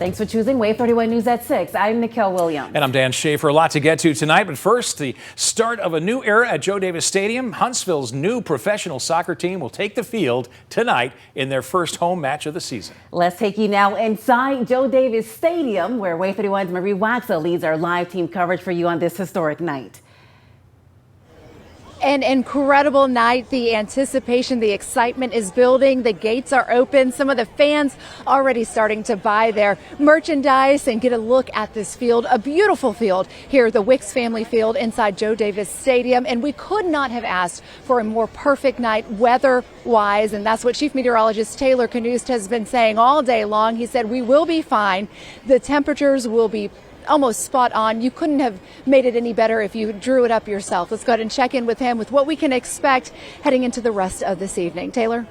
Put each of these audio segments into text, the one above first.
Thanks for choosing Wave 31 News at 6. I'm Mikkel Williams. And I'm Dan Schaefer. A lot to get to tonight, but first, the start of a new era at Joe Davis Stadium. Huntsville's new professional soccer team will take the field tonight in their first home match of the season. Let's take you now inside Joe Davis Stadium, where Wave 31's Marie Waxel leads our live team coverage for you on this historic night. An incredible night. The anticipation, the excitement is building. The gates are open. Some of the fans already starting to buy their merchandise and get a look at this field. A beautiful field here, the Wicks Family Field inside Joe Davis Stadium. And we could not have asked for a more perfect night weather-wise. And that's what Chief Meteorologist Taylor Knust has been saying all day long. He said, we will be fine. The temperatures will be almost spot on. You couldn't have made it any better if you drew it up yourself. Let's go ahead and check in with him with what we can expect heading into the rest of this evening. Taylor?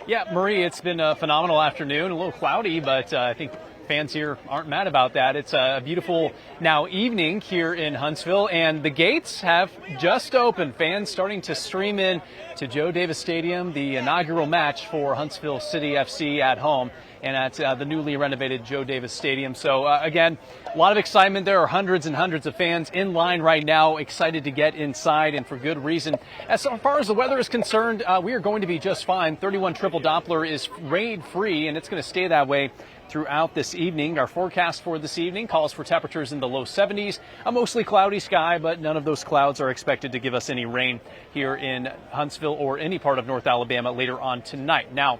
Yeah, Marie, it's been a phenomenal afternoon. A little cloudy, but I think fans here aren't mad about that. It's a beautiful now evening here in Huntsville, and the gates have just opened. Fans starting to stream in to Joe Davis Stadium, the inaugural match for Huntsville City FC at home and at the newly renovated Joe Davis Stadium. So again, a lot of excitement. There are hundreds and hundreds of fans in line right now, excited to get inside, and for good reason. As far as the weather is concerned, we are going to be just fine. 31 triple Doppler is rain free, and it's going to stay that way throughout this evening. Our forecast for this evening calls for temperatures in the low 70s, a mostly cloudy sky, but none of those clouds are expected to give us any rain here in Huntsville or any part of North Alabama later on tonight. Now,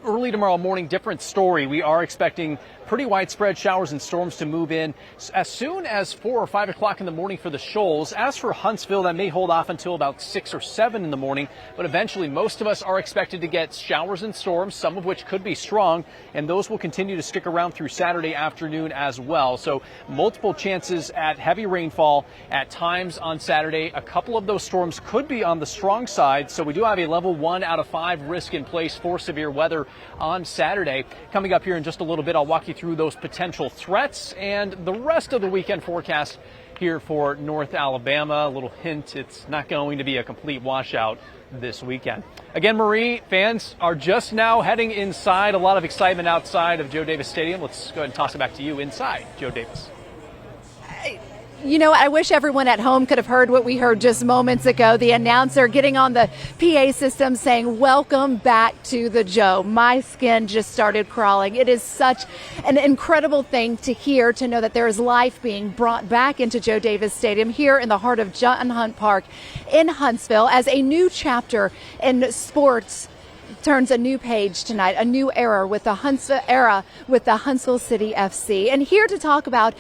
early tomorrow morning, different story. We are expecting pretty widespread showers and storms to move in as soon as 4 or 5 o'clock in the morning for the Shoals. As for Huntsville, that may hold off until about 6 or 7 in the morning, but eventually most of us are expected to get showers and storms, some of which could be strong, and those will continue to stick around through Saturday afternoon as well. So multiple chances at heavy rainfall at times on Saturday. A couple of those storms could be on the strong side, so we do have a level 1 out of 5 risk in place for severe weather on Saturday. Coming up here in just a little bit, I'll walk you through those potential threats and the rest of the weekend forecast here for North Alabama. A little hint, it's not going to be a complete washout this weekend. Again, Marie, fans are just now heading inside. A lot of excitement outside of Joe Davis Stadium. Let's go ahead and toss it back to you inside Joe Davis. You know, I wish everyone at home could have heard what we heard just moments ago. The announcer getting on the PA system saying, welcome back to the Joe. My skin just started crawling. It is such an incredible thing to hear, to know that there is life being brought back into Joe Davis Stadium here in the heart of John Hunt Park in Huntsville as a new chapter in sports turns a new page tonight, a new era with the Huntsville City FC. And here to talk about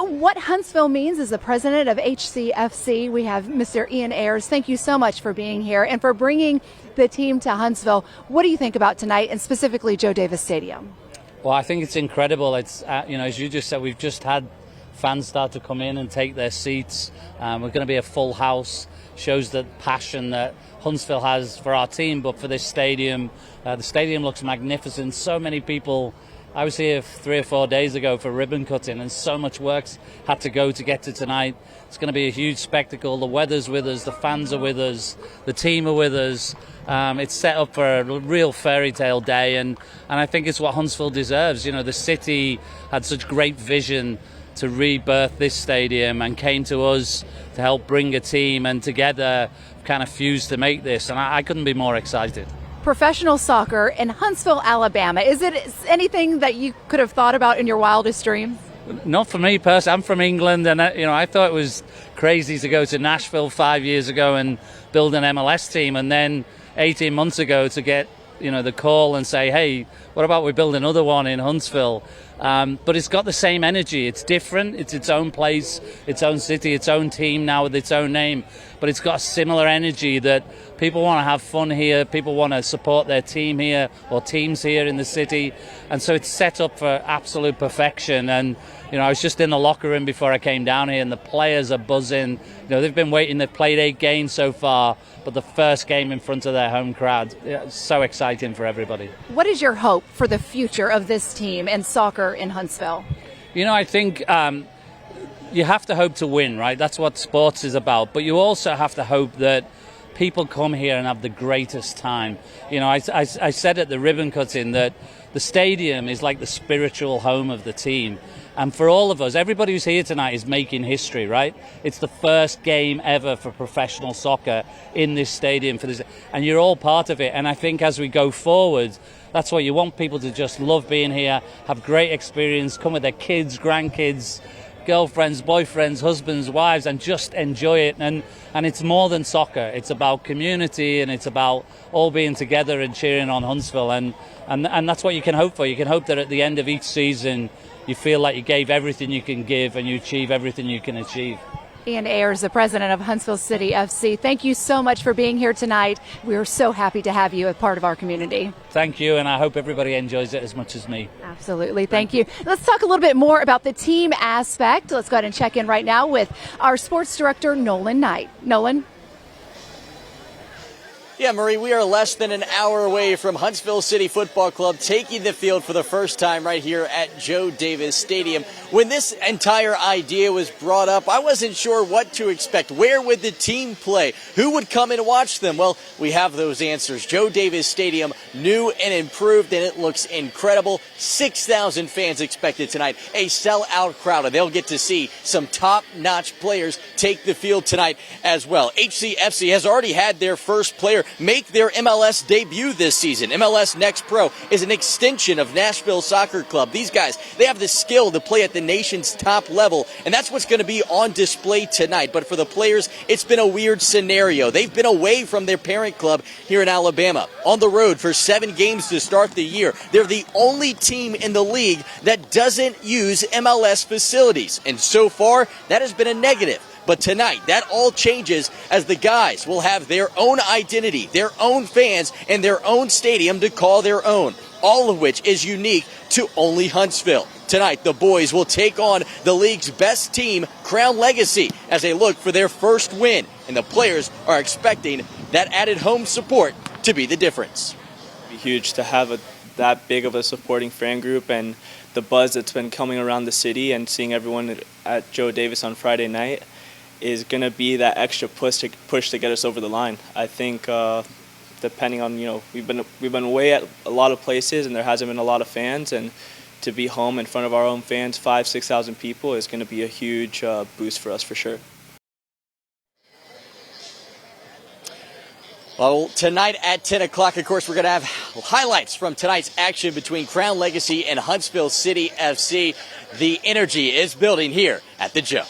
what Huntsville means is the president of HCFC. We have Mr. Ian Ayers. Thank you so much for being here and for bringing the team to Huntsville. What do you think about tonight, and specifically Joe Davis Stadium? Well, I think it's incredible. It's as you just said, we've just had fans start to come in and take their seats. We're going to be a full house. Shows the passion that Huntsville has for our team, but for this stadium. The stadium looks magnificent. So many people. I was here 3 or 4 days ago for ribbon cutting, and so much work's had to go to get to tonight. It's going to be a huge spectacle. The weather's with us, the fans are with us, the team are with us. It's set up for a real fairy tale day, and I think it's what Huntsville deserves. You know, the city had such great vision to rebirth this stadium and came to us to help bring a team, and together kind of fused to make this, and I couldn't be more excited. Professional soccer in Huntsville, Alabama. Is it anything that you could have thought about in your wildest dreams? Not for me personally. I'm from England, and I thought it was crazy to go to Nashville 5 years ago and build an MLS team, and then 18 months ago to get the call and say, hey, what about we build another one in Huntsville? But it's got the same energy. It's different. It's its own place, its own city, its own team now with its own name. But it's got a similar energy that people want to have fun here. People want to support their team here or teams here in the city. And so it's set up for absolute perfection. And, I was just in the locker room before I came down here, and the players are buzzing. They've been waiting. They've played 8 games so far, but the first game in front of their home crowd. It's so exciting for everybody. What is your hope for the future of this team and soccer in Huntsville? I think you have to hope to win, right? That's what sports is about. But you also have to hope that people come here and have the greatest time. You know, I said at the ribbon cutting that the stadium is like the spiritual home of the team. And for all of us, everybody who's here tonight is making history, right? It's the first game ever for professional soccer in this stadium for this, and you're all part of it. And I think as we go forward, that's what you want people to just love being here, have great experience, come with their kids, grandkids, girlfriends, boyfriends, husbands, wives, and just enjoy it. And it's more than soccer. It's about community, and it's about all being together and cheering on Huntsville. And that's what you can hope for. You can hope that at the end of each season, you feel like you gave everything you can give and you achieve everything you can achieve. Ian Ayers, the president of Huntsville City FC. Thank you so much for being here tonight. We are so happy to have you as part of our community. Thank you, and I hope everybody enjoys it as much as me. Absolutely. Thank you. Let's talk a little bit more about the team aspect. Let's go ahead and check in right now with our sports director, Nolan Knight. Nolan? Yeah, Marie, we are less than an hour away from Huntsville City Football Club taking the field for the first time right here at Joe Davis Stadium. When this entire idea was brought up, I wasn't sure what to expect. Where would the team play? Who would come and watch them? Well, we have those answers. Joe Davis Stadium, new and improved, and it looks incredible. 6,000 fans expected tonight. A sellout crowd, and they'll get to see some top-notch players take the field tonight as well. HCFC has already had their first player make their MLS debut this season. MLS Next Pro is an extension of Nashville Soccer Club. These guys, they have the skill to play at the nation's top level, and that's what's going to be on display tonight. But for the players, it's been a weird scenario. They've been away from their parent club here in Alabama, on the road for 7 games to start the year. They're the only team in the league that doesn't use MLS facilities, and so far, that has been a negative. But tonight, that all changes as the guys will have their own identity, their own fans, and their own stadium to call their own, all of which is unique to only Huntsville. Tonight, the boys will take on the league's best team, Crown Legacy, as they look for their first win. And the players are expecting that added home support to be the difference. It'd be huge to have that big of a supporting fan group, and the buzz that's been coming around the city and seeing everyone at Joe Davis on Friday night is going to be that extra push to get us over the line. I think depending on, we've been away at a lot of places and there hasn't been a lot of fans, and to be home in front of our own fans, 5,000-6,000 people, is going to be a huge boost for us for sure. Well, tonight at 10 o'clock, of course, we're going to have highlights from tonight's action between Crown Legacy and Huntsville City FC. The energy is building here at the Joe.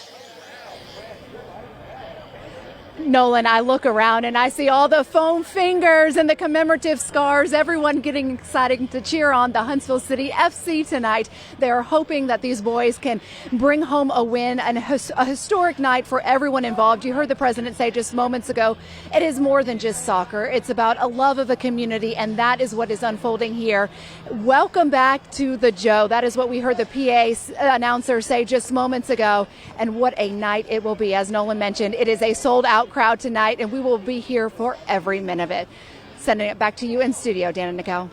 Nolan, I look around and I see all the foam fingers and the commemorative scars, everyone getting excited to cheer on the Huntsville City FC tonight. They're hoping that these boys can bring home a win and a historic night for everyone involved. You heard the president say just moments ago, it is more than just soccer. It's about a love of a community, and that is what is unfolding here. Welcome back to the Joe. That is what we heard the PA announcer say just moments ago, and what a night it will be. As Nolan mentioned, it is a sold-out crowd tonight, and we will be here for every minute of it. Sending it back to you in studio, Dan and Nicole.